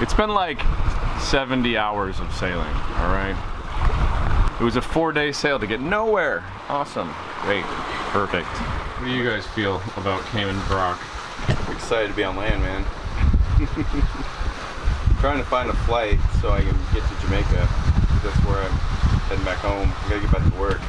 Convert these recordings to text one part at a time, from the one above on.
It's been like 70 hours of sailing, all right? It was a 4-day sail to get nowhere. Awesome, great, perfect. What do you guys feel about Cayman Brac? I'm excited to be on land, man. Trying to find a flight so I can get to Jamaica. That's where I'm heading back home. I gotta get back to work.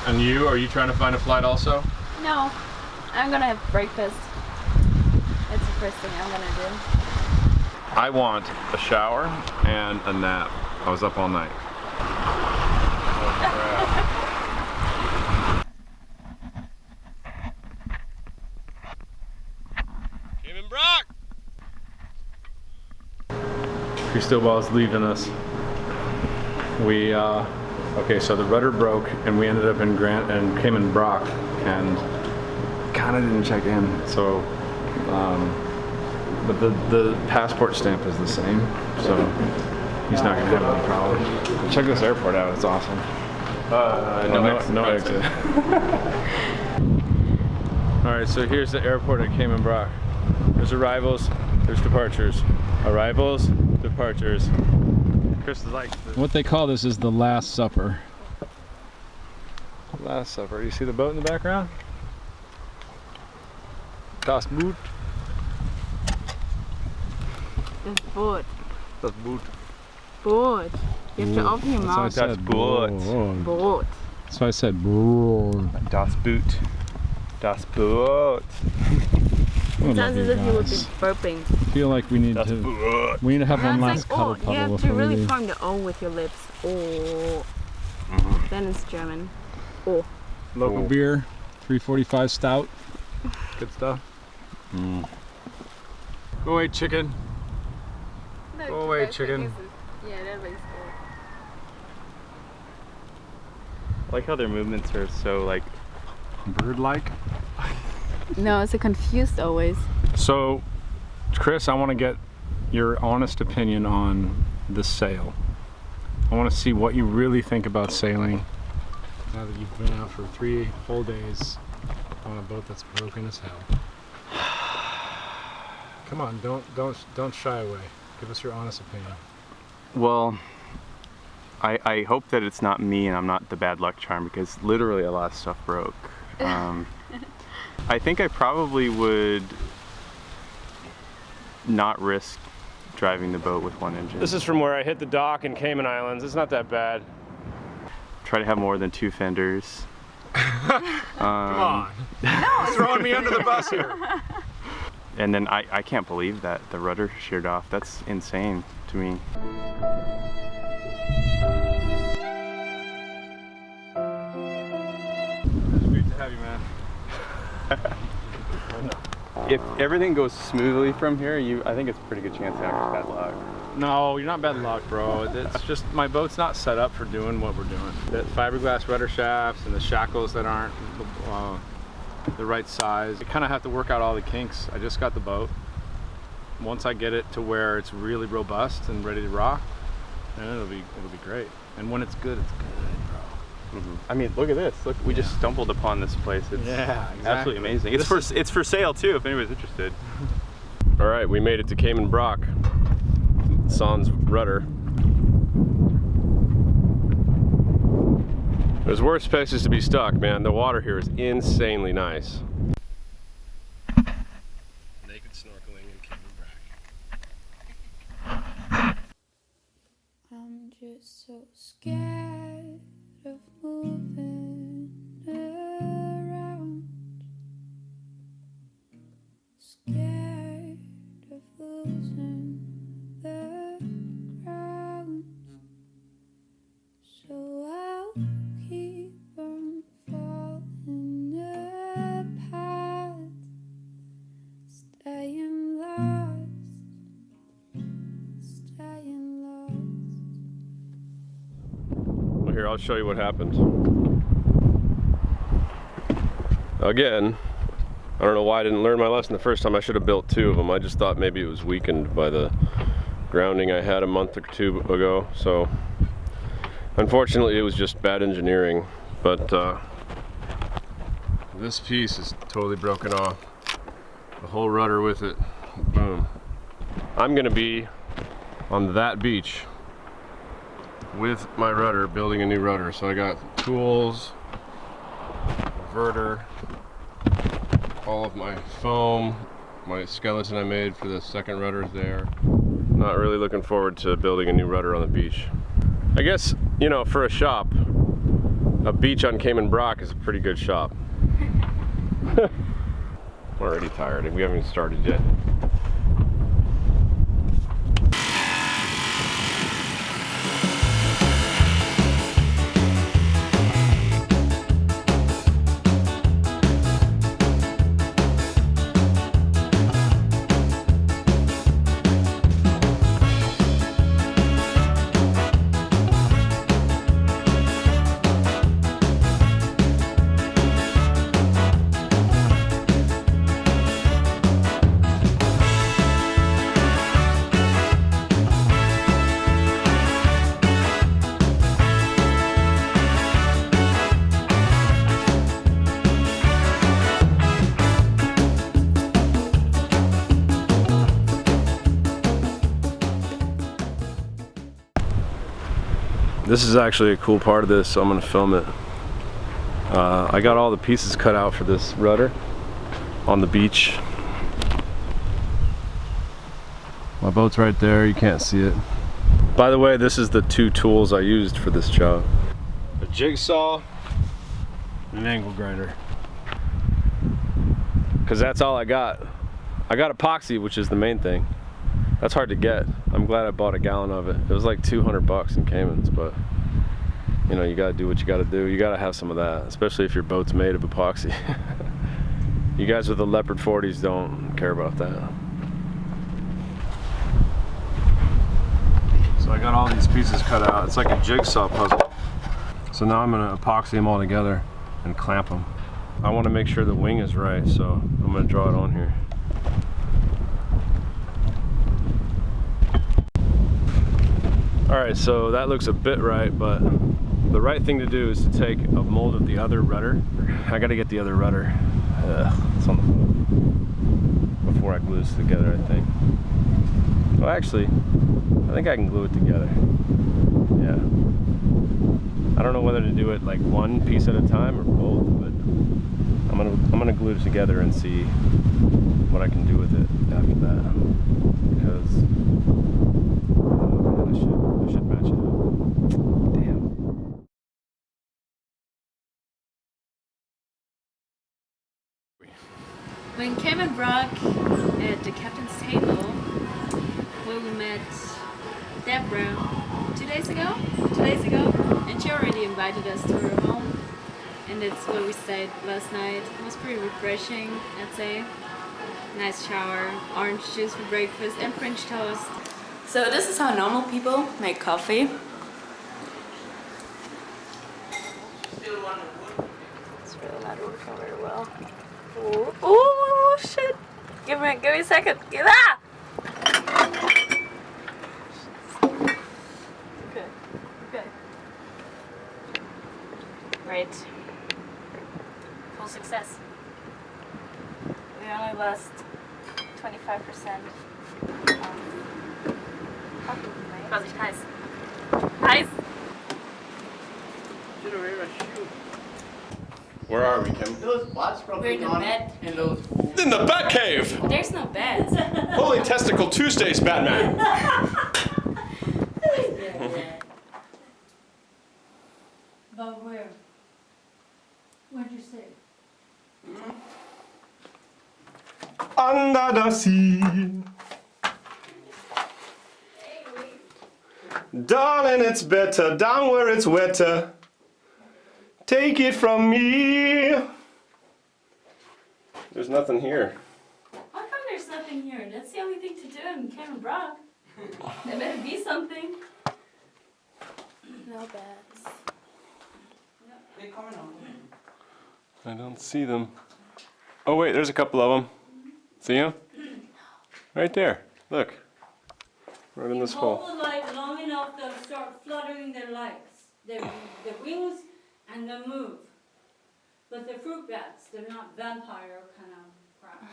And you, are you trying to find a flight also? No, I'm gonna have breakfast. That's the first thing I'm gonna do. I want a shower and a nap. I was up all night. Oh, crap. Cayman Brac! Cristobal's leaving us. We, okay, so the rudder broke and we ended up in Cayman Brac and kind of didn't check in. So, but the passport stamp is the same, so he's not gonna have any problem. Check this airport out, it's awesome. No exit. Alright, so here's the airport at Cayman Brac. There's arrivals, there's departures. Arrivals, departures. Chris is like this. What they call this is the Last Supper. Last Supper. You see the boat in the background? Das Boot. Das Boot. Das Boot. Boot. You have to open your mouth. Das Boot. Boot. That's why I said boot. Das Boot. Das Boot. It sounds as if you would be burping. I feel like we need to have one last cuddle You puddle have to before we really leave. form the O with your lips. Oh. Then it's German. Oh. Local beer, 345 stout. Good stuff. Go away, chicken. No, Go away, chicken. Yeah, that makes I like how their movements are so like Bird-like. No, it's a confused always. So, Chris, I want to get your honest opinion on this sail. I want to see what you really think about sailing. Now that you've been out for 3 whole days on a boat that's broken as hell. Come on, don't shy away. Give us your honest opinion. Well, I hope that it's not me and I'm not the bad luck charm because literally a lot of stuff broke. I think I probably would not risk driving the boat with one engine. This is from where I hit the dock in Cayman Islands. It's not that bad. Try to have more than 2 fenders. Come on. You're throwing me under the bus here. And then I can't believe that the rudder sheared off. That's insane to me. It's great to have you, man. If everything goes smoothly from here, I think it's a pretty good chance that I'm bad luck. No, you're not bad luck, bro. It's just my boat's not set up for doing what we're doing. The fiberglass rudder shafts and the shackles that aren't the right size. You kind of have to work out all the kinks. I just got the boat. Once I get it to where it's really robust and ready to rock, then it'll be great. And when it's good, it's good, bro. I mean, look at this. Look, we just stumbled upon this place. It's absolutely amazing. It's for sale too, if anybody's interested. All right, we made it to Cayman Brac. Sans rudder. There's worse places to be stuck, man. The water here is insanely nice. Naked snorkeling in Cayman Brac. I'm just so scared of moving around, scared of losing the ground, so I'll keep on falling apart, staying lost, staying lost. Well, here, I'll show you what happened. Again, I don't know why I didn't learn my lesson the first time. I should have built 2 of them. I just thought maybe it was weakened by the grounding I had a month or 2 ago. So unfortunately it was just bad engineering, but this piece is totally broken off. The whole rudder with it, boom. I'm gonna be on that beach with my rudder, building a new rudder. So I got tools, inverter, all of my foam, my skeleton I made for the second rudder is there. Not really looking forward to building a new rudder on the beach. I guess, you know, for a shop, a beach on Cayman Brac is a pretty good shop. I'm already tired and we haven't even started yet. This is actually a cool part of this, so I'm gonna film it. I got all the pieces cut out for this rudder on the beach. My boat's right there, you can't see it. By the way, this is the two tools I used for this job. A jigsaw and an angle grinder. Cause that's all I got. I got epoxy, which is the main thing. That's hard to get. I'm glad I bought a gallon of it. It was like 200 bucks in Caymans, but you know, you gotta do what you gotta do. You gotta have some of that, especially if your boat's made of epoxy. You guys with the Leopard 40s don't care about that. So I got all these pieces cut out. It's like a jigsaw puzzle. So now I'm gonna epoxy them all together and clamp them. I wanna make sure the wing is right, so I'm gonna draw it on here. Alright, so that looks a bit right, but the right thing to do is to take a mold of the other rudder. I gotta get the other rudder. It's on the boat. Before I glue this together, I think. Well, actually, I think I can glue it together. Yeah. I don't know whether to do it like one piece at a time or both, but I'm gonna glue it together and see what I can do with it after that. Because I should match it up. Damn. When Cayman Brac at the captain's table, where we met Deborah 2 days ago, and she already invited us to her home, and that's where we stayed last night. It was pretty refreshing, I'd say. Nice shower, orange juice for breakfast, and French toast. So this is how normal people make coffee. It's really not working very well. Ooh, ooh, shit! Give me a second. Give that. Okay. Right. Full success. We only lost 25%. Vorsicht, heiß. Heiß! Where are we, Kim? We're in the bed. In the Bat Cave! There's no bed. Holy Testicle Tuesdays, Batman! But where? What'd you say? Under the sea. Darling, it's better down where it's wetter. Take it from me. There's nothing here. How come there's nothing here? That's the only thing to do in Cayman Brac. There better be something. No beds. I don't see them. Oh wait, there's a couple of them. See them? Right there. Look. Right in this hole. Hold the light long enough, they'll start fluttering their lights, their wings, and they'll move. But they're fruit bats, they're not vampire kind of crap.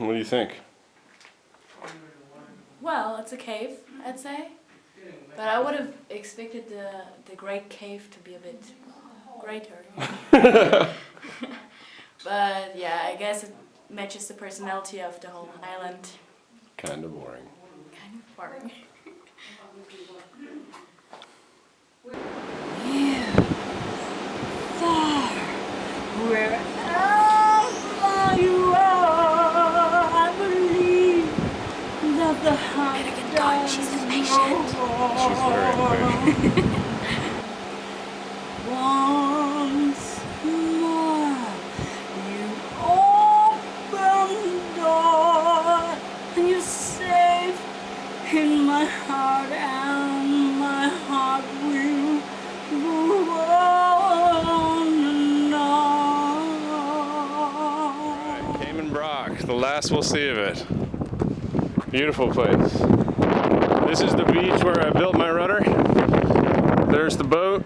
What do you think? Well, it's a cave, I'd say. But I would have expected the Great Cave to be a bit greater. But yeah, I guess it matches the personality of the whole island. Kind of boring. Kind of boring. Wherever you are, I believe that the heart does She's impatient. She's very impatient. once more. You open the door and you're safe in my heart, and my heart will go on and on. Cayman Brock, the last we'll see of it. Beautiful place. This is the beach where I built my rudder. There's the boat.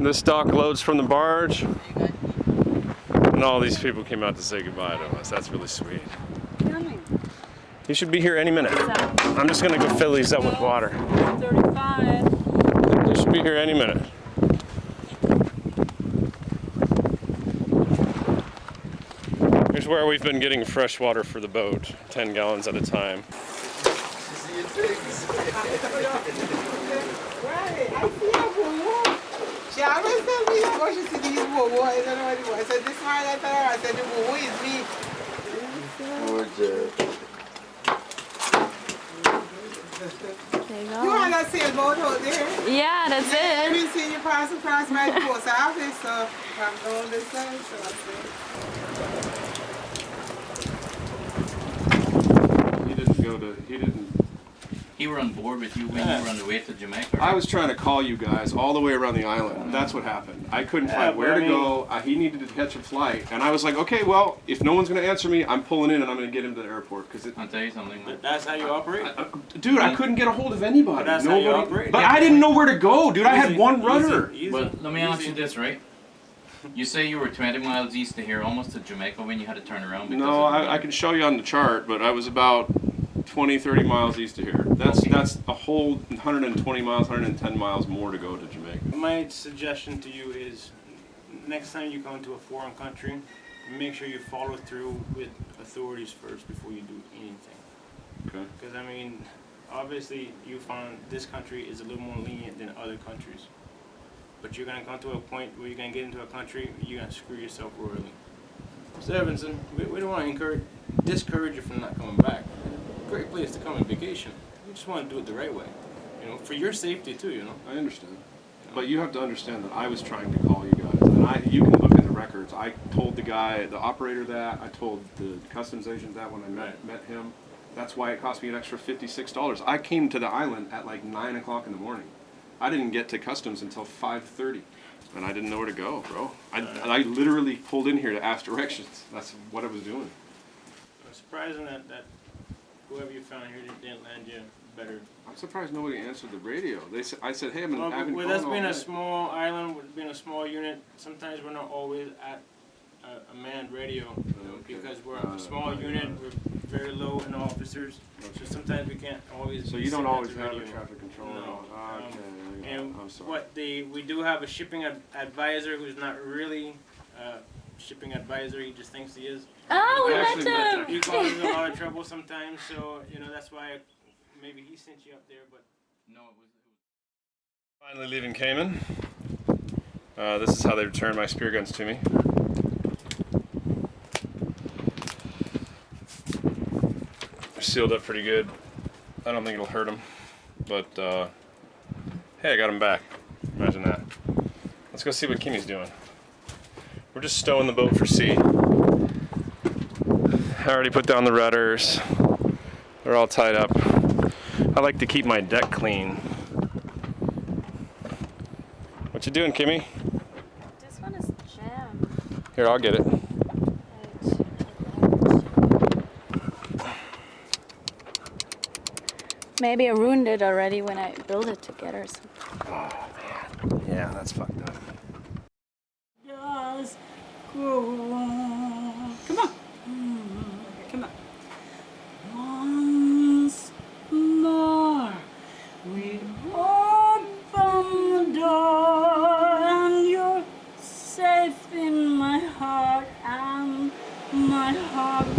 This dock loads from the barge. And all these people came out to say goodbye to us. That's really sweet. He should be here any minute. I'm just gonna go fill these up with water. 35. He should be here any minute. Here's where we've been getting fresh water for the boat, 10 gallons at a time. She always tell me, oh, she see these woo-woo, I don't know what it was. I said, this one, I tell her, I said, the woo-woo is me. There you You go. want that sailboat out there? Yeah, that's I've it. been seeing you pass across my post office, so I'm down this side, so I He didn't go to, he didn't. He were on board with you when you were on the way to Jamaica. I was trying to call you guys all the way around the island. That's what happened. I couldn't find where to go. He needed to catch a flight. And I was like, okay, well, if no one's going to answer me, I'm pulling in and I'm going to get him to the airport. Cause I'll tell you something. But that's how you operate. dude, I couldn't get a hold of anybody. But that's how you Nobody. operate. But I didn't know where to go, dude. I had one rudder. But let me ask you this, right? You say you were 20 miles east of here, almost to Jamaica, when you had to turn around. Because No, of the I can show you on the chart, but I was about 20, 30 miles east of here. That's a whole 120 miles, 110 miles more to go to Jamaica. My suggestion to you is, next time you come to a foreign country, make sure you follow through with authorities first before you do anything. Okay. Because I mean, obviously you found this country is a little more lenient than other countries. But you're gonna come to a point where you're gonna get into a country, you're gonna screw yourself royally. So Evanson, we don't want to discourage you from not coming back. Great place to come on vacation. We just want to do it the right way, you know, for your safety too, you know. I understand. But you have to understand that I was trying to call you guys, and you can look in the records. I told the guy, the operator that, I told the customs agent that when I met him. That's why it cost me an extra $56. I came to the island at like 9 o'clock in the morning. I didn't get to customs until 5:30, and I didn't know where to go, bro. I literally pulled in here to ask directions. That's what I was doing. It's surprising that whoever you found here didn't land you better. I'm surprised nobody answered the radio. I said, hey, I've been Well, with calling us all being day. a small island, with being a small unit, sometimes we're not always at a manned radio, you know, because we're a small unit, we're very low in officers, so sometimes we can't always. So you don't send always out the have a radio. traffic controller? No. Okay, And I'm sorry. we do have a shipping advisor who's not really shipping advisor. He just thinks he is. Oh, we actually met met him. him. He causes a lot of trouble sometimes, so you know that's why maybe he sent you up there, but No, it was. Finally leaving Cayman. This is how they returned my spear guns to me. They're sealed up pretty good. I don't think it'll hurt them, but hey, I got them back. Imagine that. Let's go see what Kimmy's doing. We're just stowing the boat for sea. I already put down the rudders. They're all tied up. I like to keep my deck clean. What you doing, Kimmy? This one is jammed. Here, I'll get it. Maybe I ruined it already when I built it together. So. Yeah, that's fucked up. Just go on. Come on. Once more, we open the door, and you're safe in my heart, and my heart